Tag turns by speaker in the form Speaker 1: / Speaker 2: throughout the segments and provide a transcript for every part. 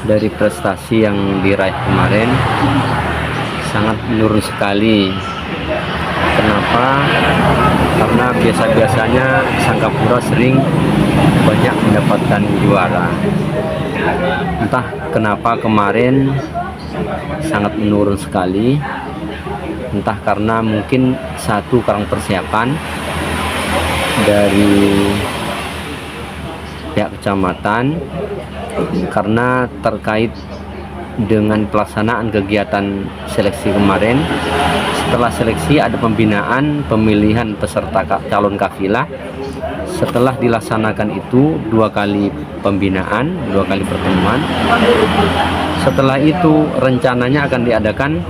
Speaker 1: dari prestasi yang diraih kemarin sangat menurun sekali. Kenapa? Karena biasa-biasanya Sangkapura sering banyak mendapatkan juara. Entah kenapa kemarin sangat menurun sekali. Entah karena mungkin satu kurang persiapan dari pihak kecamatan, karena terkait dengan pelaksanaan kegiatan seleksi kemarin. Setelah seleksi ada pembinaan pemilihan peserta calon kafilah. Setelah dilaksanakan itu 2 kali pembinaan, 2 kali pertemuan. Setelah itu rencananya akan diadakan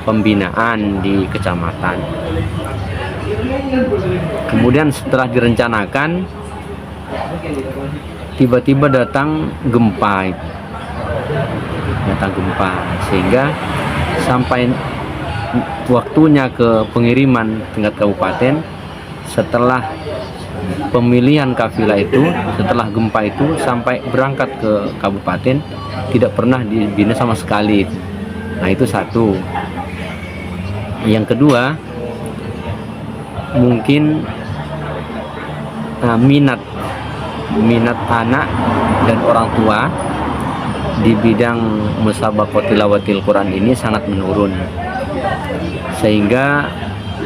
Speaker 1: pembinaan di kecamatan. Kemudian setelah direncanakan, tiba-tiba datang gempa, sehingga sampai waktunya ke pengiriman tingkat kabupaten. Setelah pemilihan kafilah itu, setelah gempa itu sampai berangkat ke kabupaten, tidak pernah dibina sama sekali. Nah, itu satu. Yang kedua, mungkin minat anak dan orang tua di bidang musabaqah tilawatil Quran ini sangat menurun, sehingga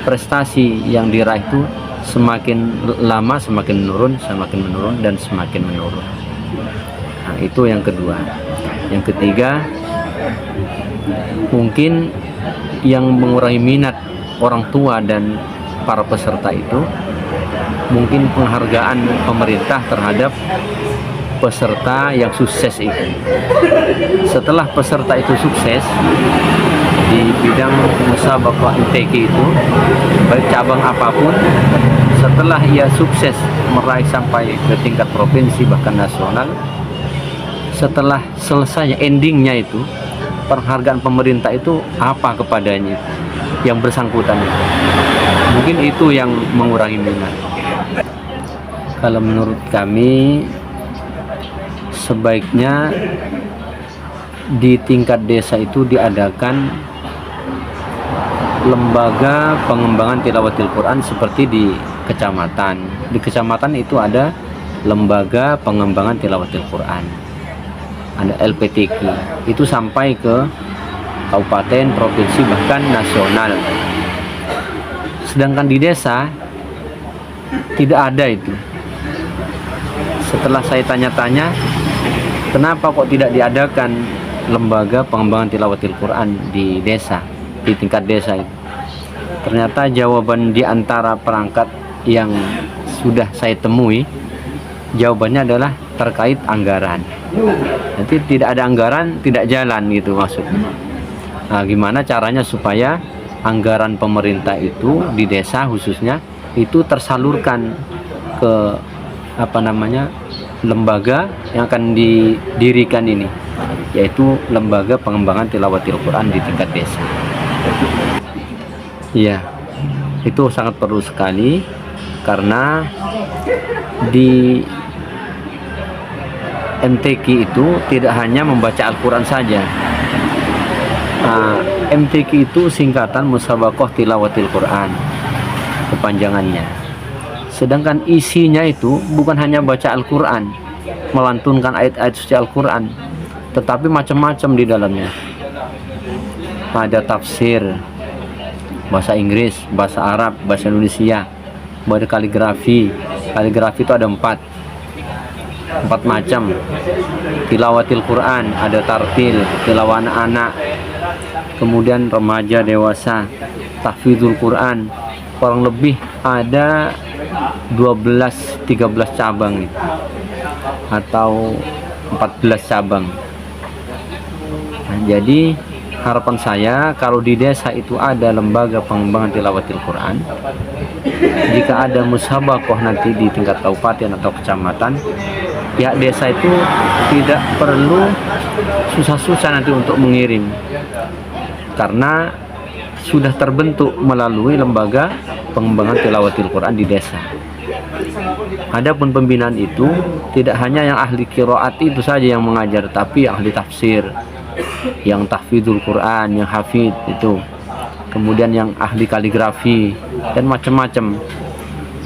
Speaker 1: prestasi yang diraih itu semakin lama semakin menurun dan semakin menurun. Nah, itu yang kedua. Yang ketiga, mungkin yang mengurangi minat orang tua dan para peserta itu mungkin penghargaan pemerintah terhadap peserta yang sukses itu. Setelah peserta itu sukses di bidang musabaqah MTQ itu, baik cabang apapun, setelah ia sukses meraih sampai ke tingkat provinsi bahkan nasional, setelah selesai endingnya itu, penghargaan pemerintah itu apa kepadanya yang bersangkutan itu. Mungkin itu yang mengurangi minat. Kalau menurut kami, sebaiknya di tingkat desa itu diadakan lembaga pengembangan tilawatil Quran seperti di kecamatan. Di kecamatan itu ada lembaga pengembangan tilawatil Quran, ada LPTQ, itu sampai ke kabupaten, provinsi, bahkan nasional. Sedangkan di desa tidak ada itu. Setelah saya tanya-tanya, kenapa kok tidak diadakan lembaga pengembangan tilawatil Quran di desa, di tingkat desa itu? Ternyata jawaban di antara perangkat yang sudah saya temui, jawabannya adalah terkait anggaran. Nanti tidak ada anggaran, tidak jalan gitu maksudnya. Nah, gimana caranya supaya anggaran pemerintah itu di desa khususnya itu tersalurkan ke lembaga yang akan didirikan ini, yaitu lembaga pengembangan tilawatil Quran di tingkat desa. Ya, itu sangat perlu sekali, karena di MTQ itu tidak hanya membaca Al-Quran saja. MTQ itu singkatan Musabaqah Tilawatil Quran, kepanjangannya. Sedangkan isinya itu bukan hanya baca Al-Quran, melantunkan ayat-ayat suci Al-Quran, tetapi macam-macam di dalamnya. Ada tafsir, bahasa Inggris, bahasa Arab, bahasa Indonesia, ada kaligrafi. Kaligrafi itu ada 4 macam. Tilawatil Quran, ada tartil, tilawah anak, kemudian remaja, dewasa, tahfidzul Quran. Kurang lebih ada 12-13 cabang atau 14 cabang. Nah, jadi harapan saya kalau di desa itu ada lembaga pengembangan tilawatil Quran, jika ada musabaqah nanti di tingkat kabupaten atau kecamatan, pihak desa itu tidak perlu susah-susah nanti untuk mengirim, karena sudah terbentuk melalui lembaga pengembangan tilawatil Quran di desa. Adapun pembinaan itu tidak hanya yang ahli qiraat itu saja yang mengajar, tapi ahli tafsir, yang tahfidzul Quran, yang hafid itu, kemudian yang ahli kaligrafi dan macam-macam.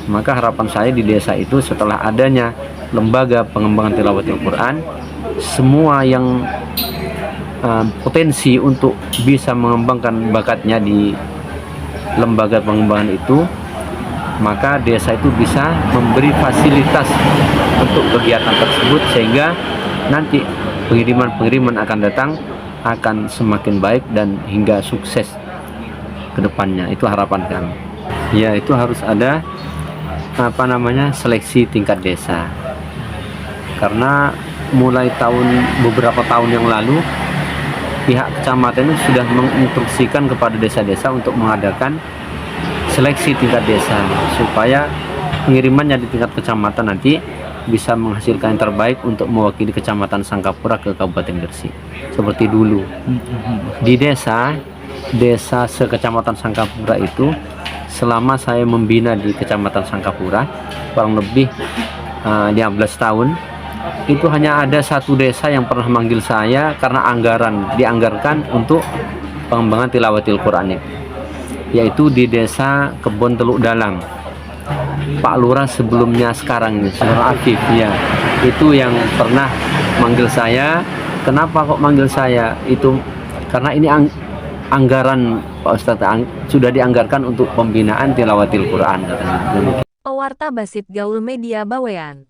Speaker 1: Maka harapan saya di desa itu setelah adanya lembaga pengembangan tilawatil Quran, semua yang potensi untuk bisa mengembangkan bakatnya di lembaga pengembangan itu, maka desa itu bisa memberi fasilitas untuk kegiatan tersebut, sehingga nanti pengiriman-pengiriman akan datang akan semakin baik dan hingga sukses ke depannya. Itu harapan kami. Ya, itu harus ada seleksi tingkat desa. Karena mulai beberapa tahun yang lalu pihak kecamatan itu sudah menginstruksikan kepada desa-desa untuk mengadakan seleksi tingkat desa, supaya pengirimannya di tingkat kecamatan nanti bisa menghasilkan yang terbaik untuk mewakili kecamatan Sangkapura ke Kabupaten Gresik. Seperti dulu di desa sekecamatan Sangkapura itu, selama saya membina di kecamatan Sangkapura kurang lebih 15 tahun, itu hanya ada satu desa yang pernah manggil saya karena dianggarkan untuk pengembangan tilawatil Quran, yaitu di desa Kebon Teluk Dalam. Pak Lurah sebelumnya sekarang ini, Saudara Afif, ya, itu yang pernah manggil saya. Kenapa kok manggil saya? Itu karena ini anggaran Pak Ustadz sudah dianggarkan untuk pembinaan tilawatil Quran.
Speaker 2: Pewarta Basit Gaul Media Bawean.